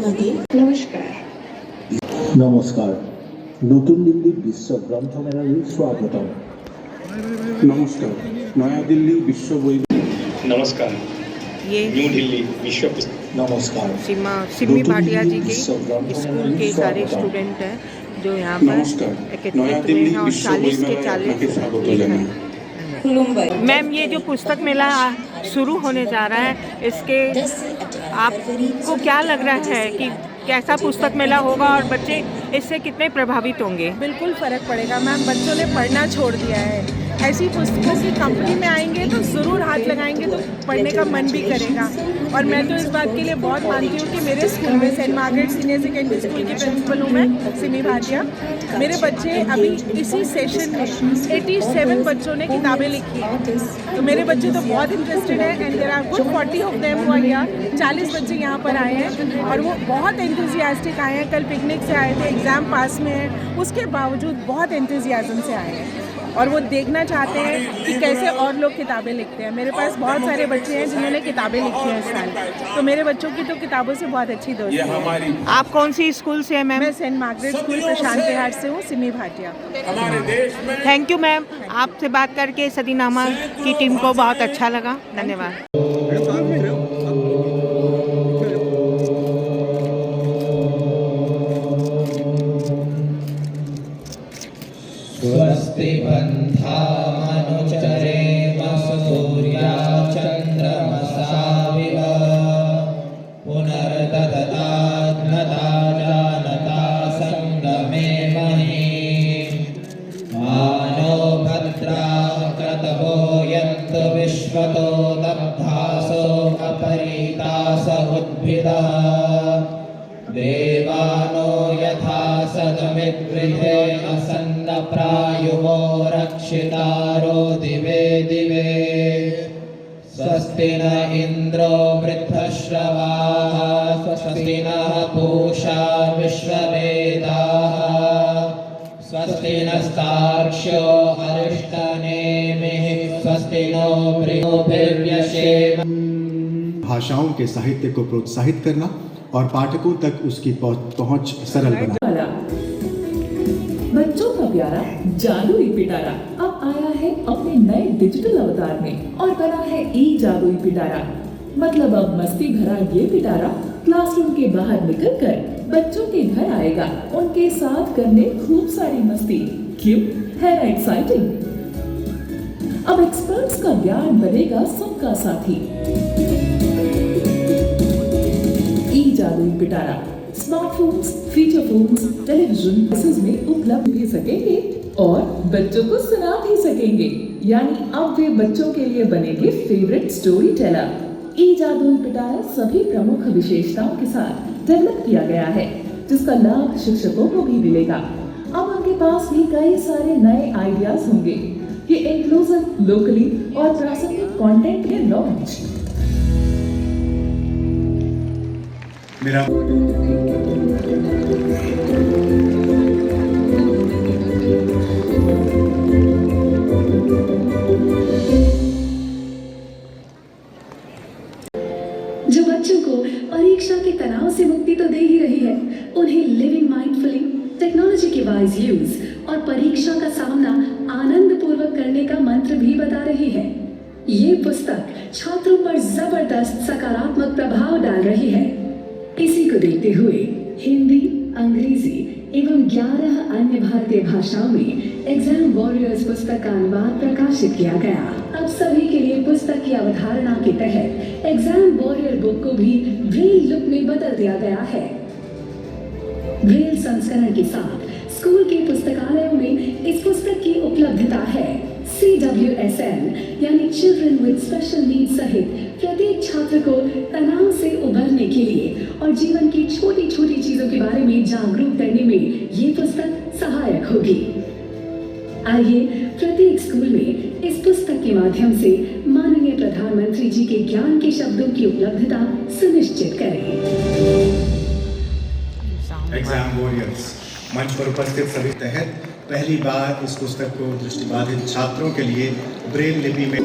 থাকে। নমস্কার। নমস্কার। নতুন দিল্লির বিশ্ব গ্রন্থমেলায় স্বাগতম। नमस्कार। नया दिल्ली विश्व बई नमस्कार। ये न्यू दिल्ली विश्व नमस्कार। सिमी भाटिया जी के स्कूल के सारे स्टूडेंट हैं जो यहाँ पर नमस्कार। एकत्रित नया हुए दिल्ली हैं और विश्व 40 बई के मेला 40 आपके स्वागत हो लेखक जाना। हैं। मैम, ये जो पुस्तक मेला शुरू होने जा रहा है, इसके आपको क्या लग रहा है कि कैसा पुस्तक मेला होगा और बच्चे इससे कितने प्रभावित होंगे? बिल्कुल फ़र्क पड़ेगा मैम। बच्चों ने पढ़ना छोड़ दिया है। ऐसी पुस्तकों की कंपनी में आएंगे तो ज़रूर हाथ लगाएंगे तो पढ़ने का मन भी करेगा। और मैं तो इस बात के लिए बहुत मानती हूँ कि मेरे स्कूल में Saint Margaret Senior Secondary School की प्रिंसिपल हूँ मैं, सिमी भाटिया। मेरे बच्चे अभी इसी सेशन में 87 बच्चों ने किताबें लिखी हैं। तो मेरे बच्चे तो बहुत इंटरेस्टेड हैं and there are good 40 of them who are here. 40 बच्चे यहाँ पर आए हैं और वो बहुत एंथुजियास्टिक आए हैं। कल पिकनिक से आए थे, एग्ज़ाम पास में है, उसके बावजूद बहुत एंथुजियाज्म से आए हैं और वो देखना चाहते हैं कि कैसे और लोग किताबें लिखते हैं। मेरे पास बहुत सारे बच्चे हैं जिन्होंने किताबें लिखी हैं इस साल, तो मेरे बच्चों की तो किताबों से बहुत अच्छी दोस्ती है। आप कौन सी स्कूल से हैं मैम? मैं सेंट मार्गरेट स्कूल प्रशांत विहार से हूँ, Simi Bhatia. Thank you ma'am, आपसे बात करके सदीनामा की टीम को बहुत अच्छा लगा। धन्यवाद। स्वस्ति बन्धामनुचरेम सूर्या चन्द्रमसाविव पुनर्ददताग्नता जानता सङ्गमे महि मानो भद्राः क्रतवो यन्तु विश्वतो दग्धासो अपरीतास उद्भिदः देवानो यथा सदमिद्रिधे असन्नप्रायुवो रक्षितारो दिवे दिवे स्वस्ति न इन्द्रो वृद्धश्रवाः स्वस्ति नः पूषा विश्ववेदाः स्वस्ति नस्तार्क्ष्यो अरिष्टनेमिः स्वस्ति नो मृगोभिर्व्यशेम। भाषाओं के साहित्य को प्रोत्साहित करना और पाठकों तक उसकी पहुंच सरल बनाना। बच्चों का प्यारा जादुई पिटारा अब आया है अपने नए डिजिटल अवतार में और बना है ई जादुई पिटारा। मतलब अब मस्ती भरा ये पिटारा क्लासरूम के बाहर निकलकर बच्चों के घर आएगा उनके साथ करने खूब सारी मस्ती। क्यों है ना एक्साइटिंग? अब एक्सपर्ट्स का ज्ञान बनेगा सबका साथी। जादुई पिटारा स्मार्टफोन्स, फीचर फोन्स, टेलीविजन में उपलब्ध भी सकेंगे और बच्चों को सुना भी सकेंगे। यानी अब वे बच्चों के लिए बनेंगे फेवरेट स्टोरी टेलर। ई जादुई पिटारा सभी प्रमुख विशेषताओं के साथ डेवलप किया गया है जिसका लाभ शिक्षकों को भी मिलेगा। अब उनके पास भी कई सारे नए आइडियाज होंगे। ये इंक्लूसिव, लोकली और प्रासंगिक कंटेंट के लॉन्च। मेरा जो बच्चों को परीक्षा के तनाव से मुक्ति तो दे ही रही है, उन्हें लिविंग माइंडफुली, टेक्नोलॉजी के वाइज यूज और परीक्षा का सामना आनंद पूर्वक करने का मंत्र भी बता रही है। ये पुस्तक छात्रों पर जबरदस्त सकारात्मक प्रभाव डाल रही है। इसी को देखते हुए हिंदी, अंग्रेजी एवं 11 अन्य भारतीय भाषाओं में एग्जाम वॉरियर्स पुस्तक का अनुवाद प्रकाशित किया गया। अब सभी के लिए पुस्तक की अवधारणा के तहत एग्जाम वॉरियर बुक को भी ब्रेल लुक में बदल दिया गया है। ब्रेल संस्करण के साथ स्कूल के पुस्तकालयों में इस पुस्तक की उपलब्धता है। CWSN यानी चिल्ड्रन विद स्पेशल नीड्स सहित प्रत्येक छात्र को तनाव से उबरने के लिए और जीवन की छोटी छोटी चीजों के बारे में जागरूक करने में ये पुस्तक सहायक होगी। आइए प्रत्येक स्कूल में इस पुस्तक के माध्यम से माननीय प्रधानमंत्री जी के ज्ञान के शब्दों की उपलब्धता सुनिश्चित करें। एग्जाम वॉरियर्स मंच पर उपस्थित सभी तहत पहली बार इस पुस्तक को दृष्टिबाधित छात्रों के लिए ब्रेल लिपि में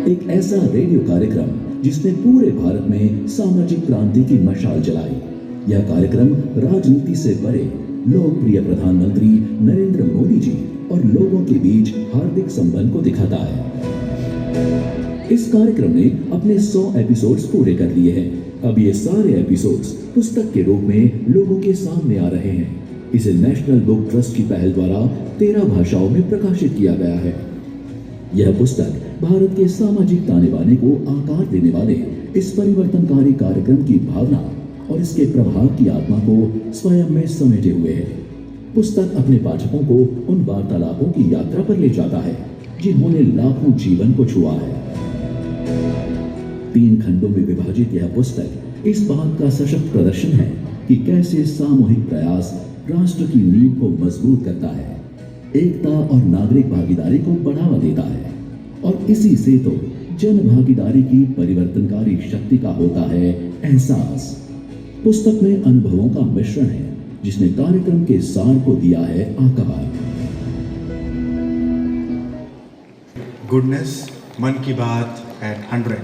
एक ऐसा रेडियो कार्यक्रम जिसने पूरे भारत में सामाजिक क्रांति की मशाल जलाई। यह कार्यक्रम राजनीति से परे लोकप्रिय प्रधानमंत्री नरेंद्र मोदी जी और लोगों के बीच हार्दिक संबंध को दिखाता है। इस कार्यक्रम ने अपने 100 एपिसोड्स पूरे कर लिए हैं। अब ये सारे एपिसोड्स पुस्तक के रूप में लोगों के सामने आ रहे हैं। इसे नेशनल बुक ट्रस्ट की पहल द्वारा 13 भाषाओं में प्रकाशित किया गया है। यह पुस्तक भारत के सामाजिक ताने बाने को आकार देने वाले इस परिवर्तनकारी कार्यक्रम की भावना और इसके प्रभाव की आत्मा को स्वयं में समेटे हुए है। पुस्तक अपने पाठकों को उन वार्तालापों की यात्रा पर ले जाता है जिन्होंने लाखों जीवन को छुआ है। 3 खंडों में विभाजित यह पुस्तक इस बात का सशक्त प्रदर्शन है कि कैसे सामूहिक प्रयास राष्ट्र की नींव को मजबूत करता है, एकता और नागरिक भागीदारी को बढ़ावा देता है और इसी से तो जन भागीदारी की परिवर्तनकारी शक्ति का होता है एहसास। पुस्तक में अनुभवों का मिश्रण है जिसने कार्यक्रम के सार को दिया है आकार। गुडनेस, मन की बात at 100।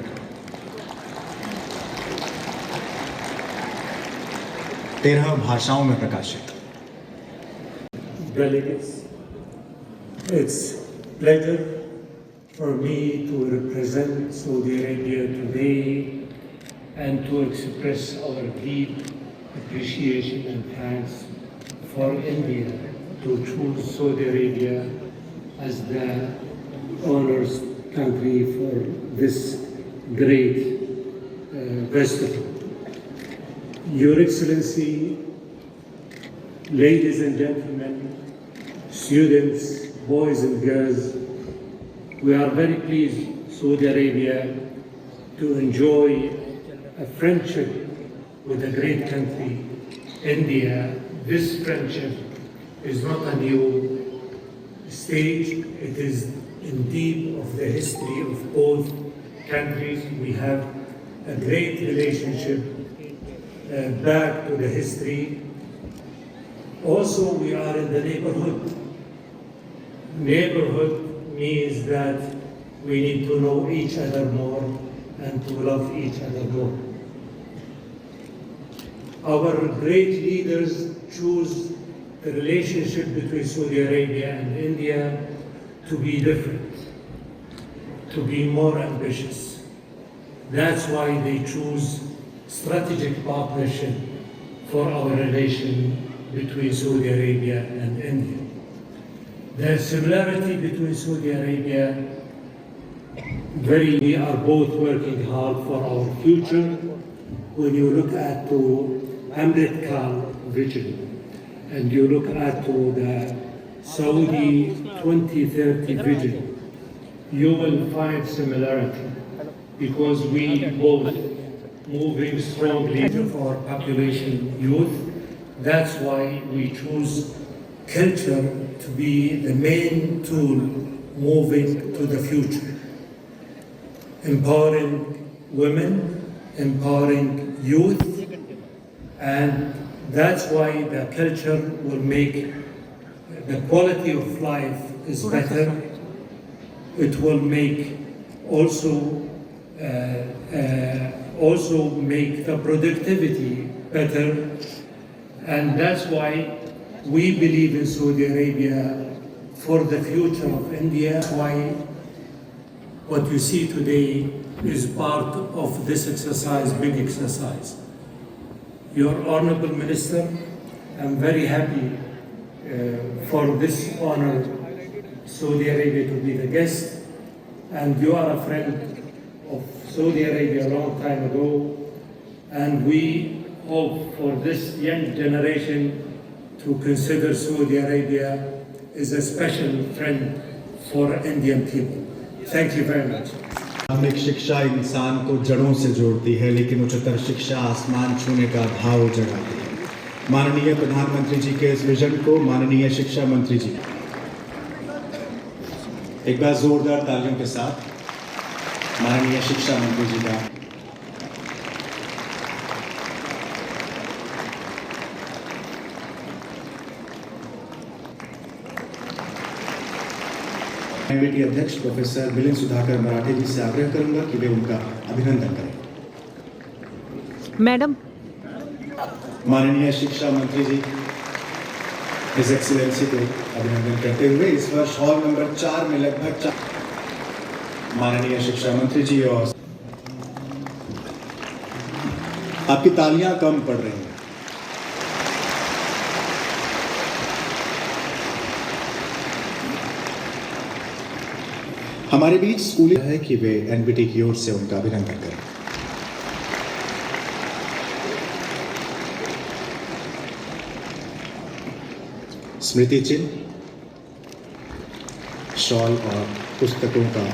तेरह भाषाओं में प्रकाशित। Delegates, it's pleasure for me to represent Saudi Arabia today and to express our deep appreciation and thanks for India to choose Saudi Arabia as the honors country for this great festival. Your Excellency, ladies and gentlemen, students, boys and girls, we are very pleased, Saudi Arabia, to enjoy a friendship with a great country, India. This friendship is not a new stage, it is indeed of the history of both countries. We have a great relationship back to the history. Also, we are in the neighborhood. Neighborhood means that we need to know each other more and to love each other more. Our great leaders choose the relationship between Saudi Arabia and India to be different, to be more ambitious. That's why they choose strategic partnership for our relation between Saudi Arabia and India. The similarity between Saudi Arabia, we are both working hard for our future. When you look at the Amrit Khan vision and you look at the Saudi 2030 vision, you will find similarity because we both moving strongly of our population youth. That's why we choose culture to be the main tool moving to the future. Empowering women, empowering youth, and that's why the culture will make the quality of life is better. It will make also make the productivity better, and that's why we believe in Saudi Arabia for the future of India. Why what you see today is part of this exercise, big exercise. Your Honorable Minister, I'm very happy for this honor, Saudi Arabia to be the guest, and you are a friend of Saudi Arabia a long time ago, and we hope for this young generation to consider Saudi Arabia as a special friend for Indian people. Thank you very much. धार्मिक शिक्षा इंसान को जड़ों से जोड़ती है, लेकिन उच्चतर शिक्षा आसमान छूने का भाव जगाती है। माननीय प्रधानमंत्री जी के इस विजन को माननीय शिक्षा मंत्री जी एक बार जोरदार तालियों के साथ माननीय शिक्षा मंत्री जी का एनबीटी अध्यक्ष प्रोफेसर मिलिंद सुधाकर मराठे जी से आग्रह करूंगा कि वे उनका अभिनंदन करें। मैडम। माननीय शिक्षा मंत्री जी हिज एक्सीलेंसी को अभिनंदन करते हुए इस वर्ष हॉल नंबर 4 में लगभग माननीय शिक्षा मंत्री जी, और आपकी तालियां कम पड़ रही हैं। हमारे बीच स्कूली है कि वे एनबीटी की ओर से उनका अभिनंदन करें। स्मृति चिन्ह, शॉल और पुस्तकों का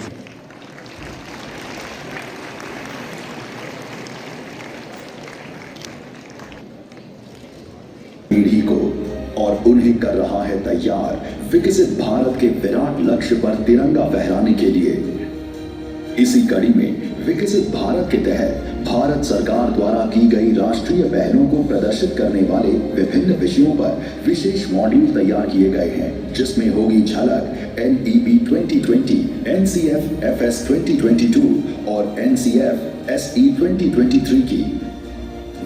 पीढ़ी को और उन्हें कर रहा है तैयार विकसित भारत के विराट लक्ष्य पर तिरंगा फहराने के लिए। इसी कड़ी में विकसित भारत के तहत भारत सरकार द्वारा की गई राष्ट्रीय पहलों को प्रदर्शित करने वाले विभिन्न विषयों पर विशेष मॉड्यूल तैयार किए गए हैं, जिसमें होगी झलक NEP 2020, NCF FS 2022 और NCF SE 2023 की।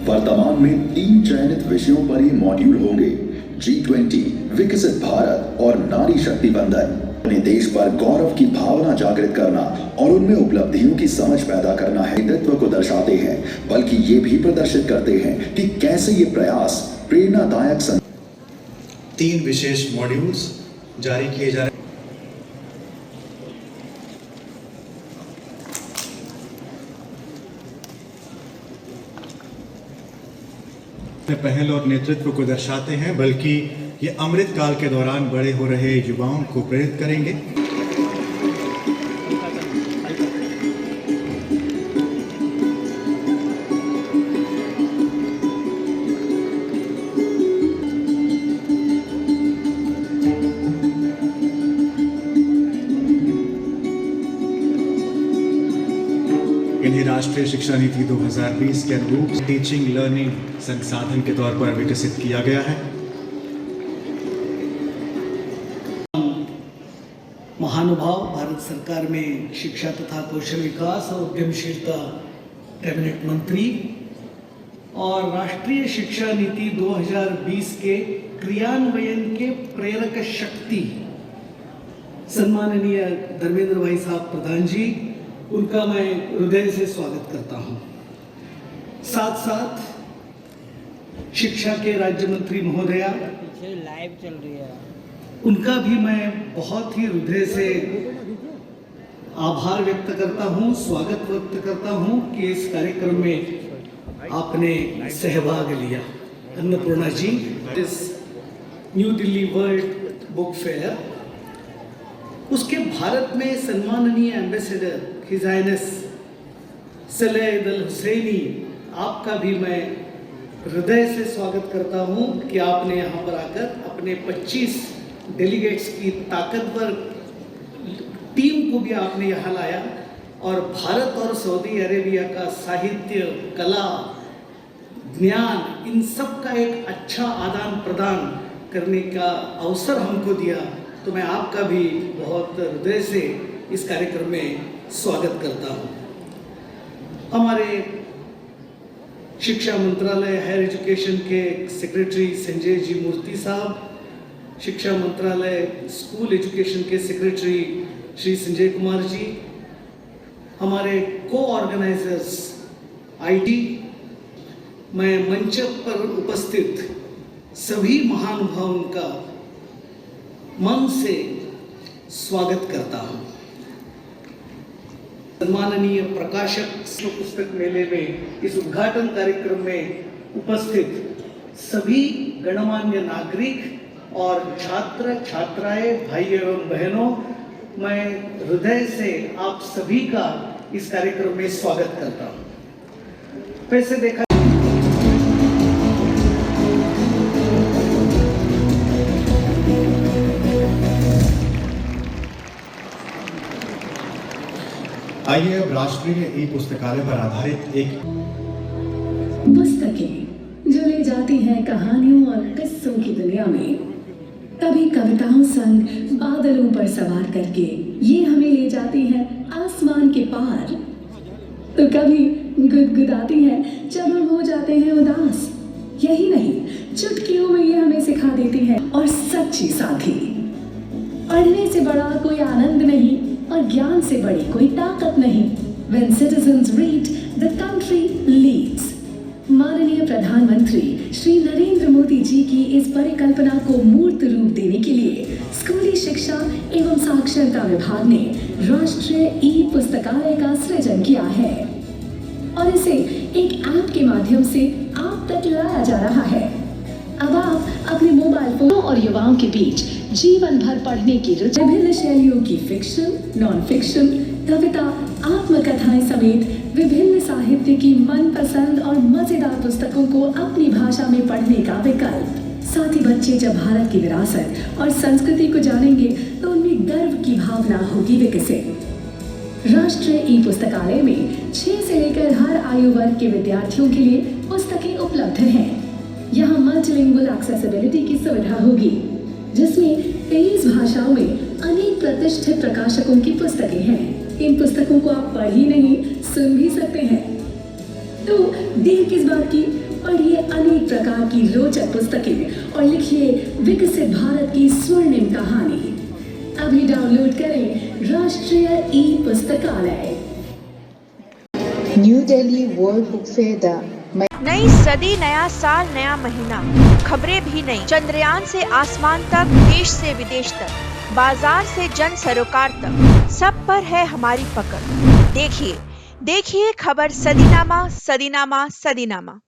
वर्तमान में 3 चयनित विषयों पर ये मॉड्यूल होंगे: G20, विकसित भारत और नारी शक्ति बंधन। अपने देश पर गौरव की भावना जागृत करना और उनमें उपलब्धियों की समझ पैदा करना है नेतृत्व को दर्शाते हैं, बल्कि ये भी प्रदर्शित करते हैं कि कैसे ये प्रयास प्रेरणादायक 3 विशेष मॉड्यूल्स जारी किए जा रहे हैं। पहल और नेतृत्व को दर्शाते हैं, बल्कि ये अमृत काल के दौरान बड़े हो रहे युवाओं को प्रेरित करेंगे। इन्हें राष्ट्रीय शिक्षा नीति 2020 के अनुरूप टीचिंग लर्निंग संसाधन के तौर पर विकसित किया गया है। महानुभाव, भारत सरकार में शिक्षा तथा कौशल विकास और उद्यमशीलता कैबिनेट मंत्री और राष्ट्रीय शिक्षा नीति 2020 के क्रियान्वयन के प्रेरक शक्ति सम्माननीय धर्मेंद्र भाई साहब प्रधान जी, उनका मैं हृदय से स्वागत करता हूं। साथ साथ शिक्षा के राज्य मंत्री महोदया, लाइव चल रही है, उनका भी मैं बहुत ही हृदय से आभार व्यक्त करता हूं, स्वागत व्यक्त करता हूं कि इस कार्यक्रम में आपने सहभाग लिया। अन्नपूर्णा जी, इस new Delhi world book fair, उसके भारत में सम्माननीय एम्बेसडर हिज हाइनेस सलेह अल हुसैनी, आपका भी मैं हृदय से स्वागत करता हूं कि आपने यहाँ पर आकर अपने 25 डेलीगेट्स की ताकतवर टीम को भी आपने यहाँ लाया और भारत और सऊदी अरेबिया का साहित्य, कला, ज्ञान, इन सब का एक अच्छा आदान प्रदान करने का अवसर हमको दिया। तो मैं आपका भी बहुत हृदय से इस कार्यक्रम में स्वागत करता हूँ। हमारे शिक्षा मंत्रालय हायर एजुकेशन के सेक्रेटरी संजय जी मूर्ति साहब, शिक्षा मंत्रालय स्कूल एजुकेशन के सेक्रेटरी श्री संजय कुमार जी, हमारे को ऑर्गेनाइजर्स IT, मैं मंच पर उपस्थित सभी महानुभावों का मन से स्वागत करता हूँ। सम्माननीय प्रकाशक पुस्तक मेले में इस उद्घाटन कार्यक्रम में उपस्थित सभी गणमान्य नागरिक और छात्र छात्राएं, भाई एवं बहनों, मैं हृदय से आप सभी का इस कार्यक्रम में स्वागत करता हूँ। वैसे देखा आइए अब राष्ट्रीय ई-पुस्तकालय पर आधारित एक पुस्तकें जो ले जाती हैं कहानियों और किस्सों की दुनिया में, कभी कविताओं संग बादलों पर सवार करके ये हमें ले जाती हैं आसमान के पार, तो कभी गुदगुदाती हैं जब हम हो जाते हैं उदास। यही नहीं, चुटकियों में ये हमें सिखा देती है और सच्ची साथी। पढ़ने से बड़ा कोई आनंद नहीं और ज्ञान से बड़ी कोई ताकत नहीं। When citizens read, the country leads। माननीय प्रधानमंत्री श्री नरेंद्र मोदी जी की इस परिकल्पना को मूर्त रूप देने के लिए स्कूली शिक्षा एवं साक्षरता विभाग ने राष्ट्रीय ई पुस्तकालय का सृजन किया है और इसे एक ऐप के माध्यम से आप तक लाया जा रहा है। अब आप अपने मोबाइल फोन और युवाओं के बीच जीवन भर पढ़ने की रुचि, विभिन्न शैलियों की फिक्शन, नॉन फिक्शन, कविता, आत्मकथाएं समेत विभिन्न साहित्य की मनपसंद और मजेदार पुस्तकों को अपनी भाषा में पढ़ने का विकल्प। साथ ही बच्चे जब भारत की विरासत और संस्कृति को जानेंगे तो उनमें गर्व की भावना होगी विकसित। राष्ट्रीय ई पुस्तकालय में 6 से लेकर हर आयु वर्ग के विद्यार्थियों के लिए पुस्तकें उपलब्ध हैं। यहाँ मल्टीलिंगुअल एक्सेसिबिलिटी की सुविधा होगी, जिसमें 23 भाषाओं में अनेक प्रतिष्ठित प्रकाशकों की पुस्तकें हैं। इन पुस्तकों को आप पढ़ ही नहीं, सुन भी सकते हैं। तो देर किस बात की, पढ़िए अनेक प्रकार की रोचक पुस्तकें और लिखिए विकसित भारत की स्वर्णिम कहानी। अभी डाउनलोड करें राष्ट्रीय ई पुस्तकालय। New Delhi world book fair. नई सदी, नया साल, नया महीना, खबरें भी नई। चंद्रयान से आसमान तक, देश से विदेश तक, बाजार से जन सरोकार तक, सब पर है हमारी पकड़। देखिए खबर सदीनामा, सदीनामा, सदीनामा।